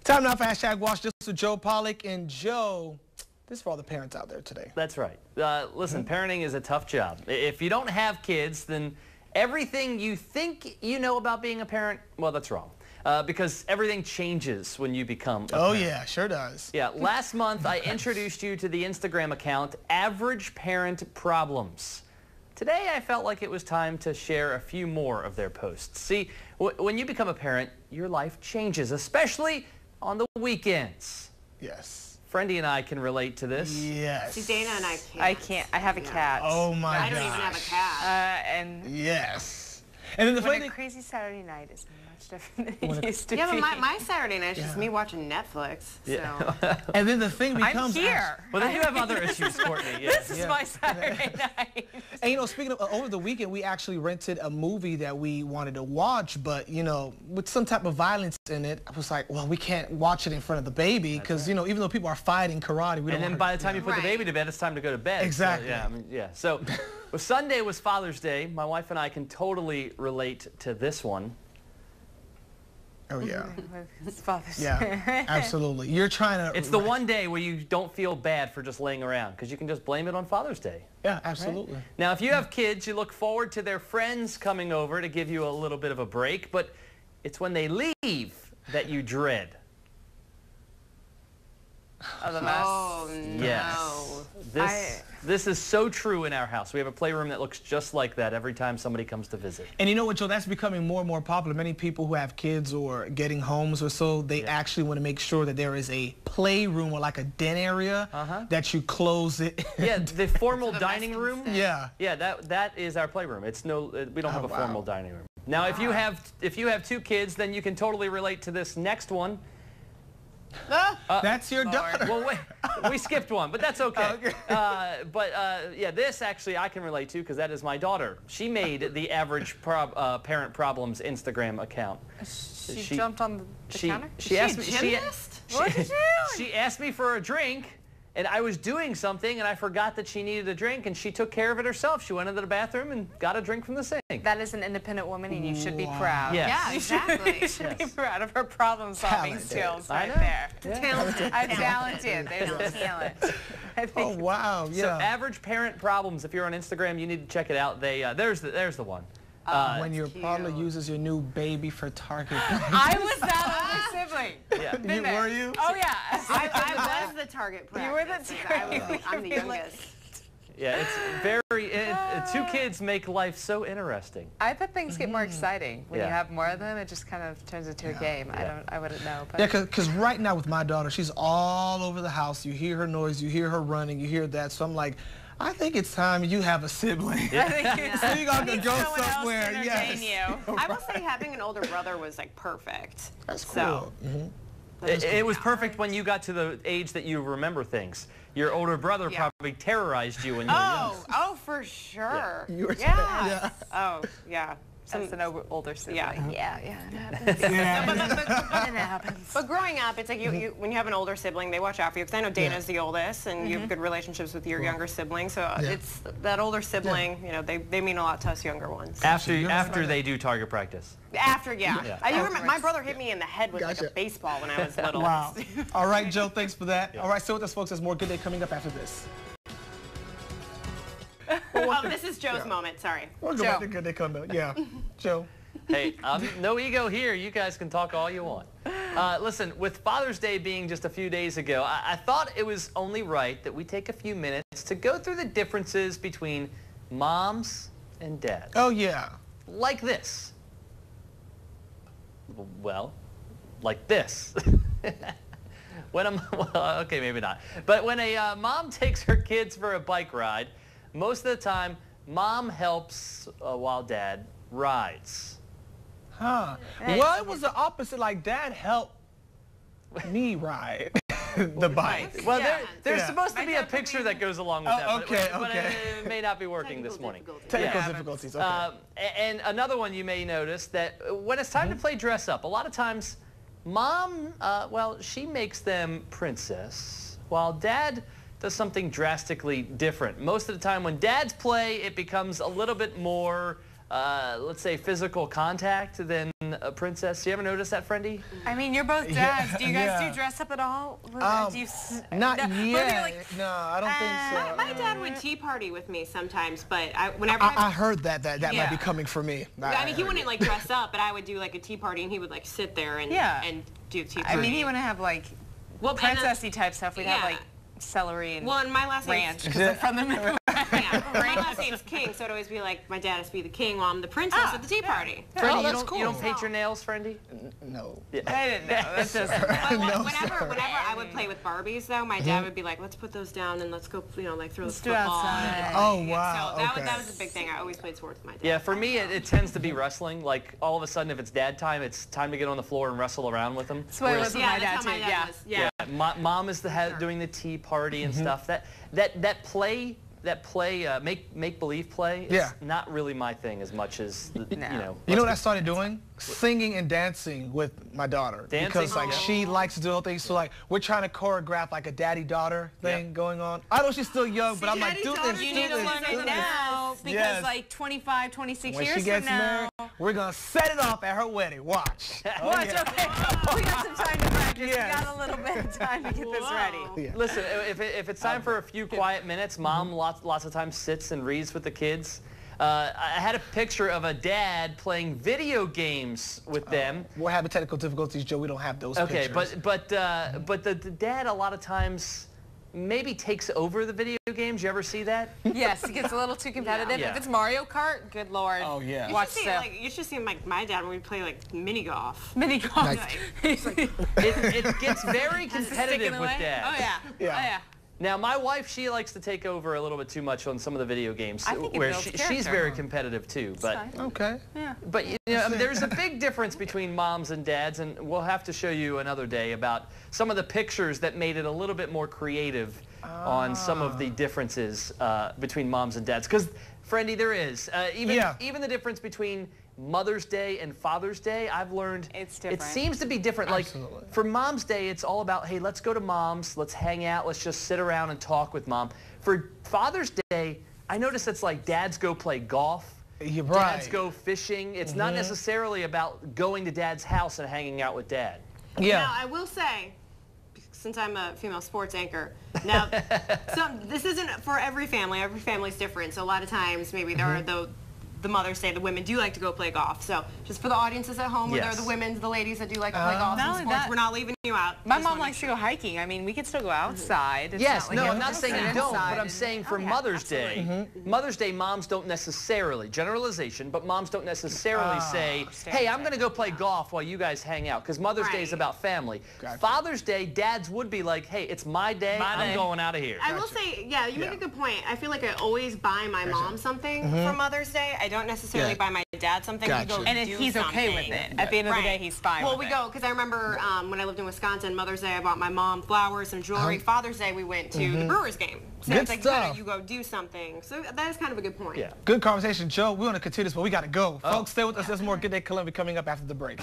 Time now for #WACH. This is Joe Pollock. And Joe, this is for all the parents out there today. That's right. Listen, parenting is a tough job. If you don't have kids, then everything you think you know about being a parent, well, that's wrong. Because everything changes when you become a parent. Yeah, sure does. Yeah, last month I introduced you to the Instagram account, Average Parent Problems. Today I felt like it was time to share a few more of their posts. See, when you become a parent, your life changes, especially on the weekends. Yes. Friendy and I can relate to this. Yes. See, Dana and I can't. I can't. I have a cat. Oh my gosh. I don't even have a cat. And yes. And then the when funny a thing, crazy Saturday night is much different than it used to Yeah, be. but my Saturday night is just me watching Netflix. Yeah. So. and then the thing becomes, I'm here. Well, then you have other issues, Courtney. Yes. This is my Saturday night. And you know, speaking of, over the weekend, we actually rented a movie that we wanted to watch, but you know, with some type of violence in it, I was like, well, we can't watch it in front of the baby because you know, even though people are fighting karate, we don't. And then by the time you put the baby to bed, it's time to go to bed. Exactly. So, yeah. I mean, yeah. So, well, Sunday was Father's Day. My wife and I can totally relate to this one. Oh yeah. It's Father's Yeah. Day. Absolutely. You're trying to. It's the one day where you don't feel bad for just laying around because you can just blame it on Father's Day. Yeah, absolutely. Right? Now, if you have kids, you look forward to their friends coming over to give you a little bit of a break, but it's when they leave that you dread. Oh, the mess. Oh, no. Yes. This is so true in our house. We have a playroom that looks just like that every time somebody comes to visit. And you know what, Joe, that's becoming more and more popular. Many people who have kids or getting homes or so, they actually want to make sure that there is a playroom or like a den area that you close it. Yeah, the formal dining room. Yeah. Yeah, that is our playroom. It's we don't have a formal dining room. Now, if you have two kids, then you can totally relate to this next one. That's your daughter. Well, wait, we skipped one, but that's okay. Yeah, this actually I can relate to because that is my daughter. She made the Average Parent Problems Instagram account. She jumped on the counter? She asked me. What did you do? She asked me for a drink. And I was doing something, and I forgot that she needed a drink, and she took care of it herself. She went into the bathroom and got a drink from the sink. That is an independent woman, and you should be proud. Yes. Yeah, exactly. You should be proud of her problem-solving skills right there. Talented. Talented. There's talent. Oh, wow. Yeah. So Average Parent Problems, if you're on Instagram, you need to check it out. There's the one. When your partner uses your new baby for target practice. I was that older sibling. Yeah. Were you? Oh, yeah. I was the target practice. You were the target. I'm the youngest. Yeah, it's very, two kids make life so interesting. I bet things get more exciting. When you Yeah. have more of them, it just kind of turns into a game. I wouldn't know. But. Yeah, because right now with my daughter, she's all over the house. You hear her noise, you hear her running, you hear that. So I'm like, I think it's time you have a sibling. I think So you got to go someone else somewhere. to Yes. entertain you. I will say having an older brother was like perfect. That's cool. So, It was perfect when you got to the age that you remember things. Your older brother probably terrorized you when you were young. Oh, for sure. You were Yeah. Oh, yeah. As an older sibling. Yeah. Yeah, it happens. Yeah. It happens. But growing up, it's like when you have an older sibling, they watch out for you. Because I know Dana's the oldest, and you have good relationships with your younger sibling. So it's that older sibling. You know, they mean a lot to us younger ones. After they do target practice. After, you remember, my brother hit me in the head with like a baseball when I was little. Wow. All right, Joe, thanks for that. All right, stay with us, folks. There's more Good Day coming up after this. Oh, this is Joe's moment. Sorry. We'll go back to Good Day coming up. Yeah, Joe. Hey, no ego here. You guys can talk all you want. Listen, with Father's Day being just a few days ago, I thought it was only right that we take a few minutes to go through the differences between moms and dads. Oh, yeah. Like this. Well, like this. Well, okay, maybe not. But when a mom takes her kids for a bike ride, most of the time, mom helps while dad rides. Huh. Well, it was the opposite. Like, Dad helped me ride the bike. Well, there's supposed to be a picture that goes along with that. Okay, but it may not be working this morning. Technical difficulties, okay. And another one you may notice that when it's time to play dress up, a lot of times, mom, well, she makes them princess, while dad does something drastically different. Most of the time when dads play, it becomes a little bit more, let's say, physical contact than than a princess. You ever notice that, Friendy? I mean, you're both dads. Do you guys do dress up at all? Do you, not no, yet. Like, no, I don't think so. My dad would tea party with me sometimes, but whenever I heard that might be coming for me. I mean, he wouldn't like dress up, but I would do like a tea party, and he would like sit there and do tea party. I mean, he wouldn't have like princessy type stuff. We'd have like celery and my last ranch because I'm from the Midwest. My last name's King, so it'd always be like my dad has to be the king while I'm the princess at the tea party. Friendy, you don't paint your nails, Friendy? No. Yeah. I didn't know. That's just whenever I would play with Barbies, though, my dad would be like, "Let's put those down and let's go, like throw the football." Oh wow. So that was a big thing. I always played sports with my dad. Yeah, for me, it tends to be wrestling. Like all of a sudden, if it's dad time, it's time to get on the floor and wrestle around with him. That's what it was with my dad too. Yeah. Mom is the head doing the tea party and stuff. That play make-believe play is not really my thing as much as, you know. You know what I started doing? Singing and dancing with my daughter. Dancing? Because like she likes to do whole things. So like we're trying to choreograph like a daddy-daughter thing going on. I know she's still young, but I'm like, do this, You need to learn it now because like 25, 26 years from now. When she gets married, we're going to set it off at her wedding. Watch. Watch, okay. We got some time to practice. We got a little bit of time to get this ready. Listen, if it's time for a few quiet minutes, Mom lots of times sits and reads with the kids. I had a picture of a dad playing video games with them. We're having technical difficulties, Joe. We don't have those pictures. Okay, but the dad a lot of times maybe takes over the video games. You ever see that? Yes, it gets a little too competitive. Yeah. If it's Mario Kart, good lord. Oh yeah. You should see like my dad when we play like mini golf. Mini golf. It gets very competitive with Dad. Oh yeah. Oh yeah. Now, my wife, she likes to take over a little bit too much on some of the video games, I think where it builds she's very competitive too. But okay. Yeah. But you know, I mean, there's a big difference between moms and dads, and we'll have to show you another day about some of the pictures that made it a little bit more creative on some of the differences between moms and dads. Because, Friendy, there is even the difference between Mother's Day and Father's Day, I've learned it's different. It seems to be different. Absolutely. Like for Mom's Day, it's all about, hey, let's go to Mom's, let's hang out, let's just sit around and talk with Mom. For Father's Day, I notice it's like dads go play golf, dads go fishing. It's not necessarily about going to Dad's house and hanging out with Dad. Yeah. Now, I will say, since I'm a female sports anchor, now, this isn't for every family. Every family's different. So a lot of times, maybe there are the mothers say the women do like to go play golf. So just for the audiences at home, where there are the women, the ladies that do like to play golf and sports, we're not leaving you out. My mom likes to go hiking. I mean, we could still go outside. It's Yes, not like I'm not saying you don't, but I'm saying for Mother's Day, Mother's Day, moms don't necessarily, generalization, but moms don't necessarily say, hey, I'm going to go play golf while you guys hang out, because Mother's Day is about family. Gotcha. Father's Day, dads would be like, hey, it's my day, I'm going out of here. I will say, you make a good point. I feel like I always buy my mom something for Mother's Day. I don't necessarily buy my dad something. Gotcha. We go and if he's okay with it. At the end of the day, he's fine with it. Well, we go, because I remember when I lived in Wisconsin, Mother's Day, I bought my mom flowers and jewelry. Father's Day, we went to the Brewers game. So Good it's like stuff. you go do something. So that is kind of a good point. Yeah. Good conversation, Joe. We want to continue this, but we got to go. Folks, stay with us. There's more Good Day Columbia coming up after the break.